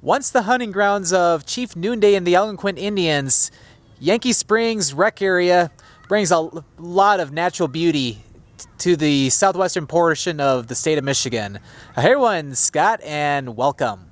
Once the hunting grounds of Chief Noonday and the Algonquin Indians, Yankee Springs Rec Area brings a lot of natural beauty to the southwestern portion of the state of Michigan. Hey everyone, Scott, and welcome.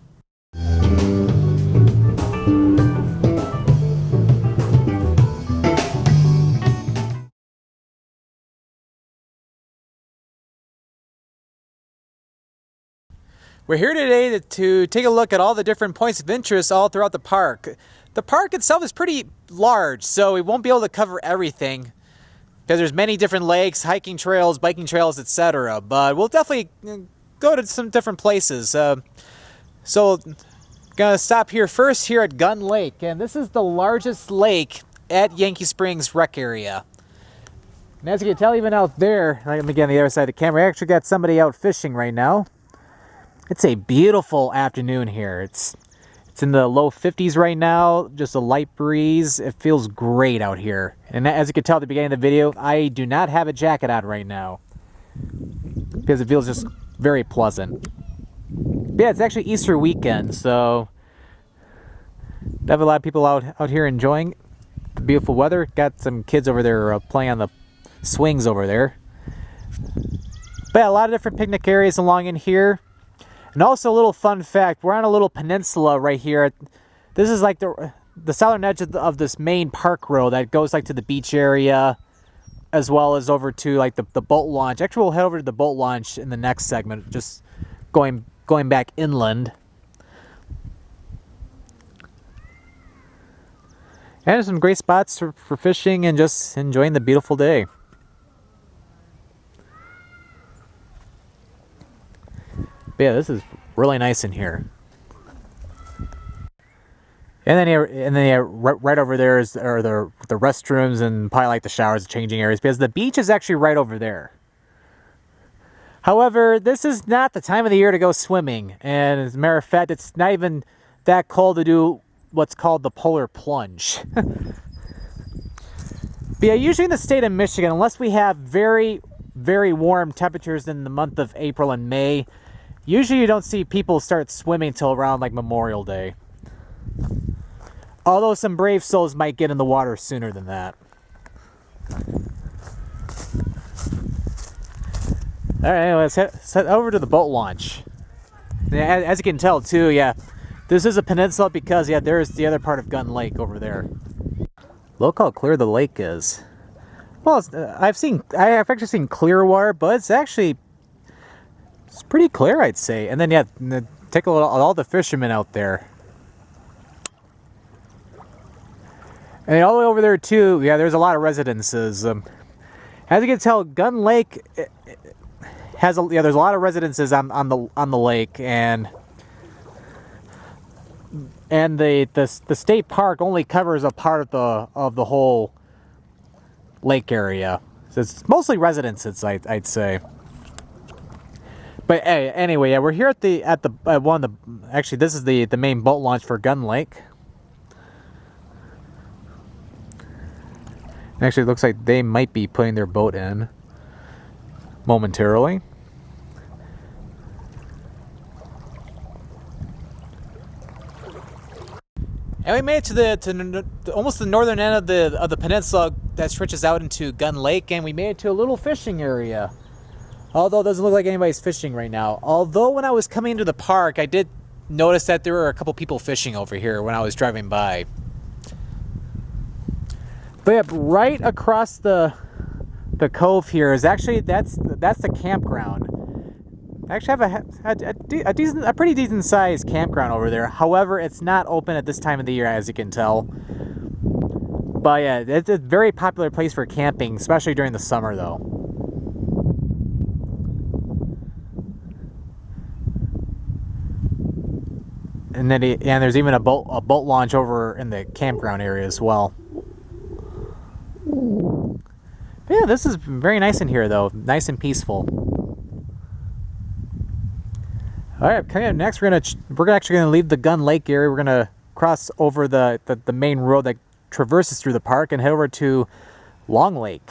We're here today to take a look at all the different points of interest all throughout the park. The park itself is pretty large, so we won't be able to cover everything because there's many different lakes, hiking trails, biking trails, etc. But we'll definitely go to some different places. So gonna stop here first here at Gun Lake, and this is the largest lake at Yankee Springs Rec Area. And as you can tell, even out there, let me get on the other side of the camera, I actually got somebody out fishing right now. It's a beautiful afternoon here. It's in the low 50s right now, just a light breeze. It feels great out here. And as you can tell at the beginning of the video, I do not have a jacket on right now because it feels just very pleasant. But yeah, it's actually Easter weekend, so I have a lot of people out here enjoying the beautiful weather. Got some kids over there playing on the swings over there. But yeah, a lot of different picnic areas along in here. And also a little fun fact, we're on a little peninsula right here. This is like the southern edge of this main park road that goes like to the beach area as well as over to like the boat launch. Actually, we'll head over to the boat launch in the next segment, just going back inland. And there's some great spots for fishing and just enjoying the beautiful day. But yeah, this is really nice in here. And then right over there are the restrooms and probably like the showers, the changing areas, because the beach is actually right over there. However, this is not the time of the year to go swimming, and as a matter of fact, it's not even that cold to do what's called the polar plunge. But yeah, usually in the state of Michigan, unless we have very, very warm temperatures in the month of April and May, usually you don't see people start swimming till around like Memorial Day. Although some brave souls might get in the water sooner than that. Alright, let's head over to the boat launch. As you can tell too, yeah, this is a peninsula because yeah, there's the other part of Gun Lake over there. Look how clear the lake is. Well, I've actually seen clear water, but it's pretty clear, I'd say. And then, yeah, take a look at all the fishermen out there. And all the way over there, too, yeah, there's a lot of residences. As you can tell, Gun Lake has there's a lot of residences on the lake, and the state park only covers a part of the whole lake area. So it's mostly residences, I'd say. But hey, anyway, yeah, we're here at one of the actually this is the main boat launch for Gun Lake. Actually, it looks like they might be putting their boat in momentarily. And we made it to almost the northern end of the peninsula that stretches out into Gun Lake, and we made it to a little fishing area. Although it doesn't look like anybody's fishing right now. Although when I was coming into the park, I did notice that there were a couple people fishing over here when I was driving by. But yeah, right across the cove here is actually that's the campground. I actually have a pretty decent sized campground over there. However, it's not open at this time of the year, as you can tell. But yeah, it's a very popular place for camping, especially during the summer, though. And then there's even a boat launch over in the campground area as well. But yeah, this is very nice in here, though. Nice and peaceful. All right, coming up next, we're actually gonna leave the Gun Lake area. We're gonna cross over the main road that traverses through the park and head over to Long Lake.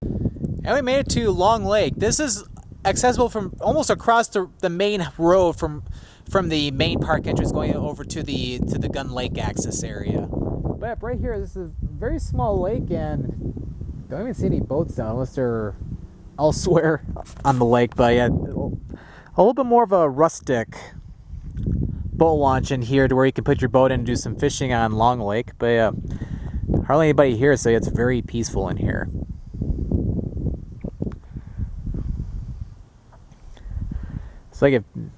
And we made it to Long Lake. This is accessible from almost across the main road from from the main park entrance going over to the Gun Lake access area. But right here, this is a very small lake, and don't even see any boats down unless they're elsewhere on the lake. But yeah, a little bit more of a rustic boat launch in here to where you can put your boat in and do some fishing on Long Lake. But yeah, hardly anybody here, so it's very peaceful in here. It's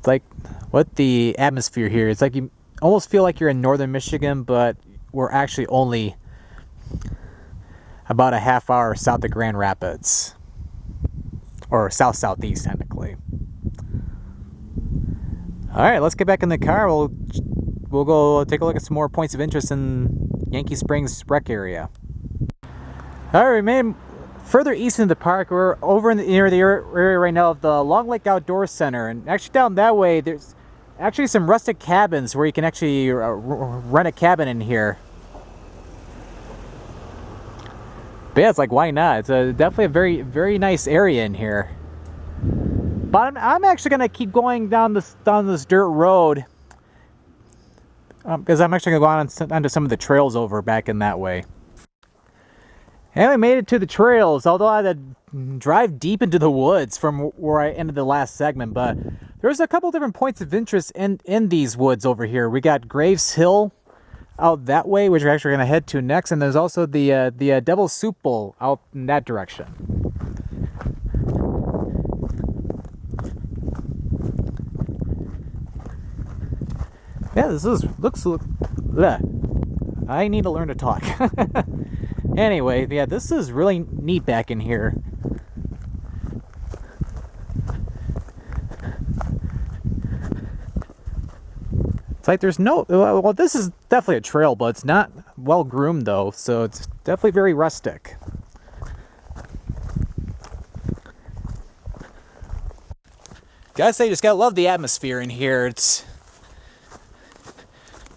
like what the atmosphere here. It's like you almost feel like you're in northern Michigan, but we're actually only about a half hour south of Grand Rapids, or southeast technically. All right, let's get back in the car. We'll go take a look at some more points of interest in Yankee Springs Rec Area. All right, we made further east into the park. We're over near the area right now of the Long Lake Outdoor Center, and actually down that way there's actually some rustic cabins where you can actually rent a cabin in here. But yeah, it's like, why not? It's definitely a very, very nice area in here. But I'm actually gonna keep going down this dirt road because I'm actually gonna go onto some of the trails over back in that way. And we made it to the trails, although I had to drive deep into the woods from where I ended the last segment. But there's a couple different points of interest in these woods over here. We got Graves Hill out that way, which we're actually going to head to next. And there's also the Devil's Soup Bowl out in that direction. Yeah, looks. I need to learn to talk. Anyway, yeah, this is really neat back in here. It's like there's no, well, this is definitely a trail, but it's not well groomed though, so it's definitely very rustic. Gotta say, just gotta love the atmosphere in here. It's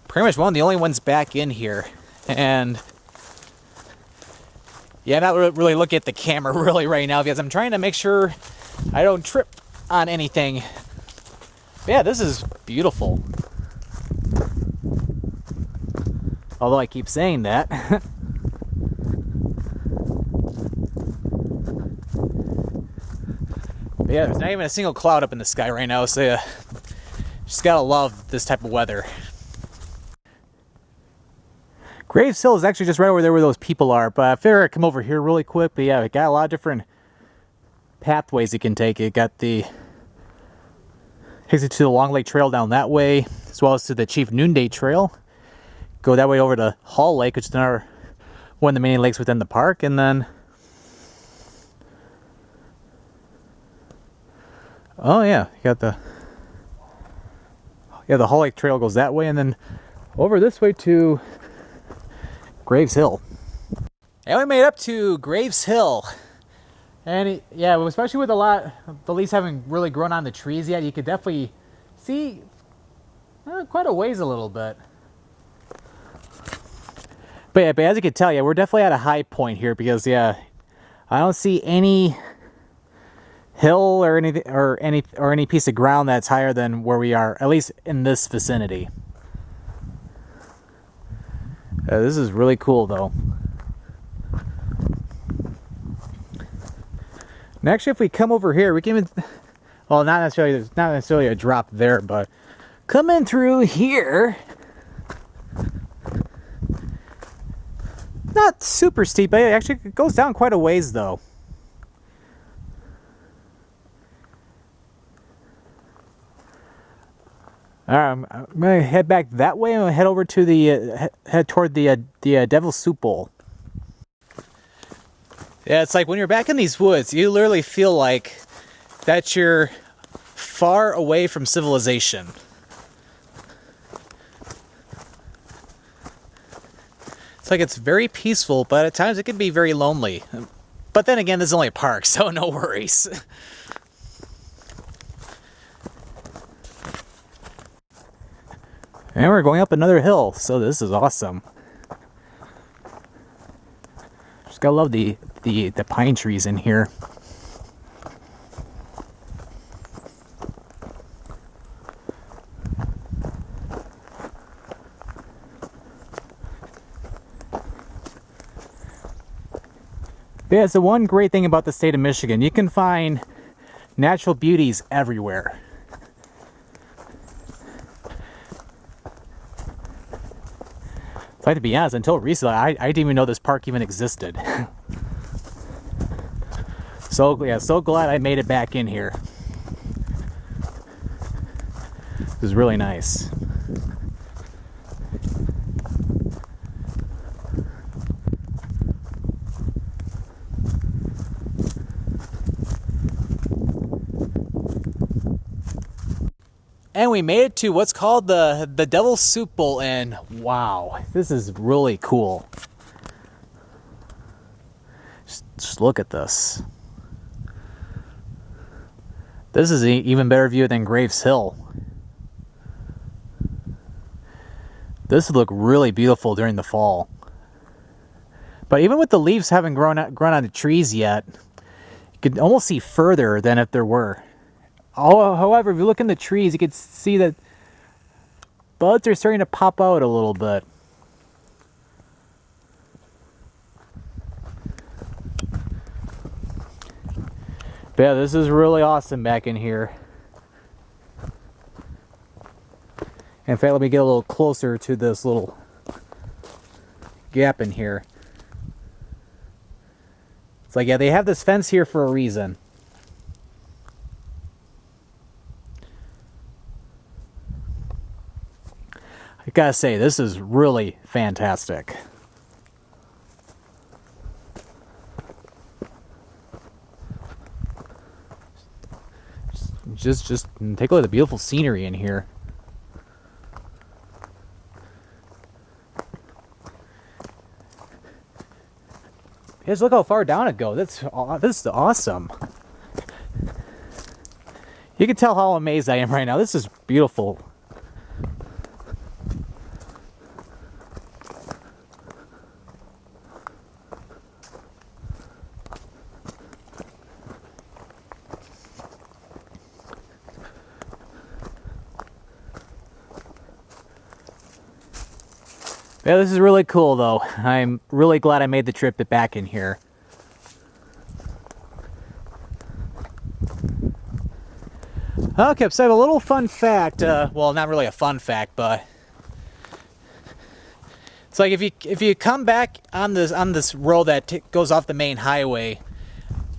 pretty much one of the only ones back in here, and yeah, I'm not really looking at the camera really right now because I'm trying to make sure I don't trip on anything. But yeah, this is beautiful. Although I keep saying that. But yeah, there's not even a single cloud up in the sky right now, so yeah, just gotta love this type of weather. Graves Hill is actually just right over there where those people are, but I figured I'd come over here really quick. But yeah, we got a lot of different pathways you can take. It got takes you to the Long Lake Trail down that way, as well as to the Chief Noonday Trail. Go that way over to Hall Lake, which is another one of the main lakes within the park, and then oh yeah, you got the Hall Lake Trail goes that way, and then over this way to Graves Hill. And we made up to Graves Hill. And yeah, especially with the leaves haven't really grown on the trees yet, you could definitely see quite a ways a little bit. But as you can tell, yeah, we're definitely at a high point here because yeah, I don't see any hill or anything or any piece of ground that's higher than where we are, at least in this vicinity. This is really cool though. And actually, if we come over here, we can even, well, not necessarily a drop there, but coming through here, not super steep, but it actually goes down quite a ways though. I'm gonna head back that way and head over to head toward the Devil's Soup Bowl. Yeah, it's like when you're back in these woods, you literally feel like that you're far away from civilization. It's like it's very peaceful, but at times it can be very lonely. But then again, this is only a park, so no worries. And we're going up another hill, so this is awesome. Just gotta love the pine trees in here. Yeah, it's the one great thing about the state of Michigan. You can find natural beauties everywhere. So I have to be honest, until recently, I didn't even know this park even existed. So yeah, so glad I made it back in here. This is really nice. And we made it to what's called the Devil's Soup Bowl, and wow, this is really cool. Just look at this. This is an even better view than Graves Hill. This would look really beautiful during the fall. But even with the leaves haven't grown on the trees yet, you can almost see further than if there were. However, if you look in the trees, you can see that buds are starting to pop out a little bit. But yeah, this is really awesome back in here. In fact, let me get a little closer to this little gap in here. It's like, yeah, they have this fence here for a reason. I gotta say, this is really fantastic. Just take a look at the beautiful scenery in here. Just look how far down it goes. This is awesome. You can tell how amazed I am right now. This is beautiful. Yeah, this is really cool though. I'm really glad I made the trip back in here. Okay, so I have a little fun fact. Well, not really a fun fact, but it's like if you come back on this road that goes off the main highway,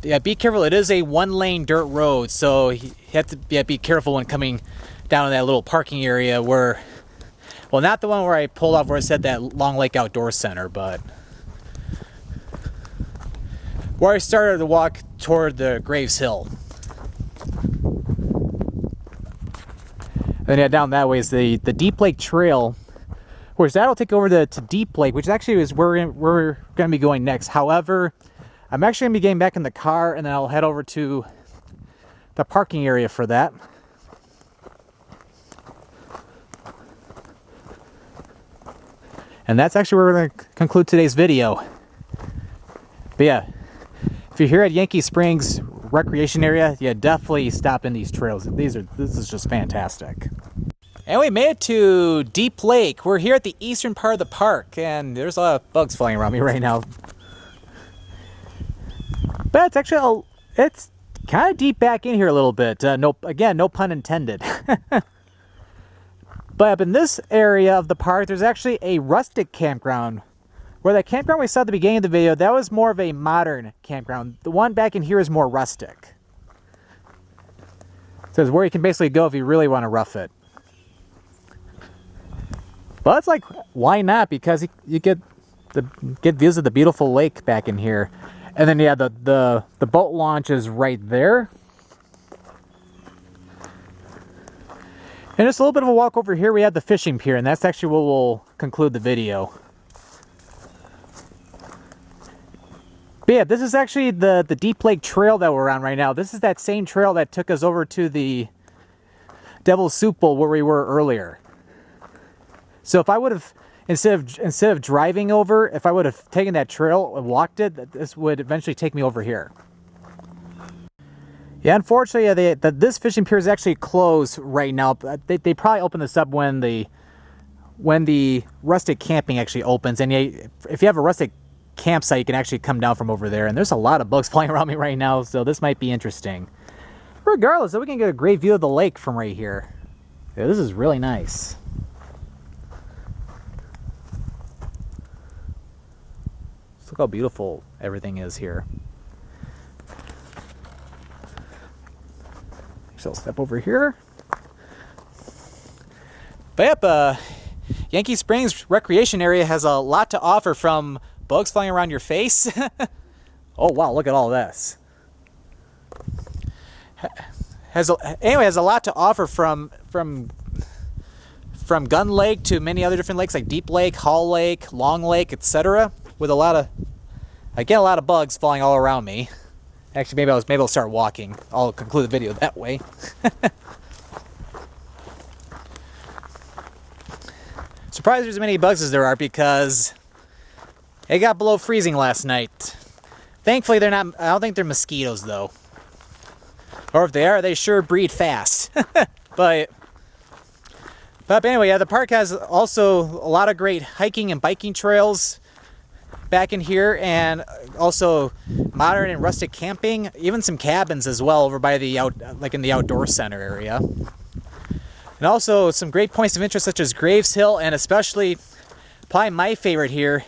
yeah, be careful. It is a one-lane dirt road, so you have to be careful when coming down in that little parking area where. Well, not the one where I pulled off where it said that Long Lake Outdoor Center, but where I started to walk toward the Graves Hill. And yeah, down that way is the Deep Lake Trail, which that'll take over to Deep Lake, which actually is where we're going to be going next. However, I'm actually going to be getting back in the car, and then I'll head over to the parking area for that. And that's actually where we're going to conclude today's video. But yeah, if you're here at Yankee Springs Recreation Area, yeah, definitely stop in these trails. This is just fantastic. And we made it to Deep Lake. We're here at the eastern part of the park, and there's a lot of bugs flying around me right now. But it's actually it's kind of deep back in here a little bit. No pun intended. But up in this area of the park, there's actually a rustic campground. Where that campground we saw at the beginning of the video, that was more of a modern campground. The one back in here is more rustic. So it's where you can basically go if you really want to rough it. But it's like, why not? Because you get views of the beautiful lake back in here. And then yeah, the boat launch is right there. And just a little bit of a walk over here, we have the fishing pier, and that's actually what will conclude the video. But yeah, this is actually the Deep Lake Trail that we're on right now. This is that same trail that took us over to the Devil's Soup Bowl where we were earlier. So if I would have, instead of driving over, if I would have taken that trail and walked it, this would eventually take me over here. Yeah, unfortunately, yeah, this fishing pier is actually closed right now. They probably open this up when the rustic camping actually opens. And yeah, if you have a rustic campsite you can actually come down from over there. And there's a lot of bugs flying around me right now, so this might be interesting. Regardless, though, we can get a great view of the lake from right here. Yeah, this is really nice. Just look how beautiful everything is here. So I'll step over here. But yep, Yankee Springs Recreation Area has a lot to offer, from bugs flying around your face. Oh wow, look at all this. Has a lot to offer, from Gun Lake to many other different lakes like Deep Lake, Hall Lake, Long Lake, etc. With a lot of bugs flying all around me. Actually, maybe I'll start walking. I'll conclude the video that way. Surprised there's as many bugs as there are, because it got below freezing last night. Thankfully, they're not. I don't think they're mosquitoes though. Or if they are, they sure breed fast. But anyway, yeah, the park has also a lot of great hiking and biking trails back in here, and also modern and rustic camping, even some cabins as well over by the in the outdoor center area. And also some great points of interest such as Graves Hill, and especially probably my favorite here,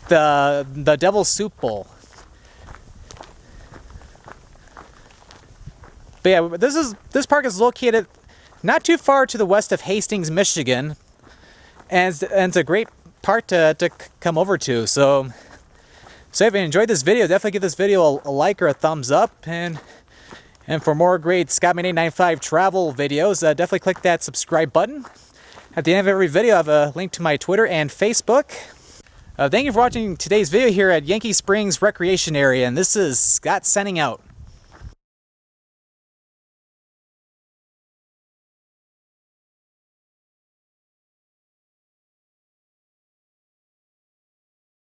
the Devil's Soup Bowl. But yeah, this park is located not too far to the west of Hastings, Michigan, and it's a great park to come over to. So if you enjoyed this video, definitely give this video a like or a thumbs up, and for more great Scottman895 travel videos, definitely click that subscribe button. At the end of every video, I have a link to my Twitter and Facebook. Thank you for watching today's video here at Yankee Springs Recreation Area, and this is Scott signing out.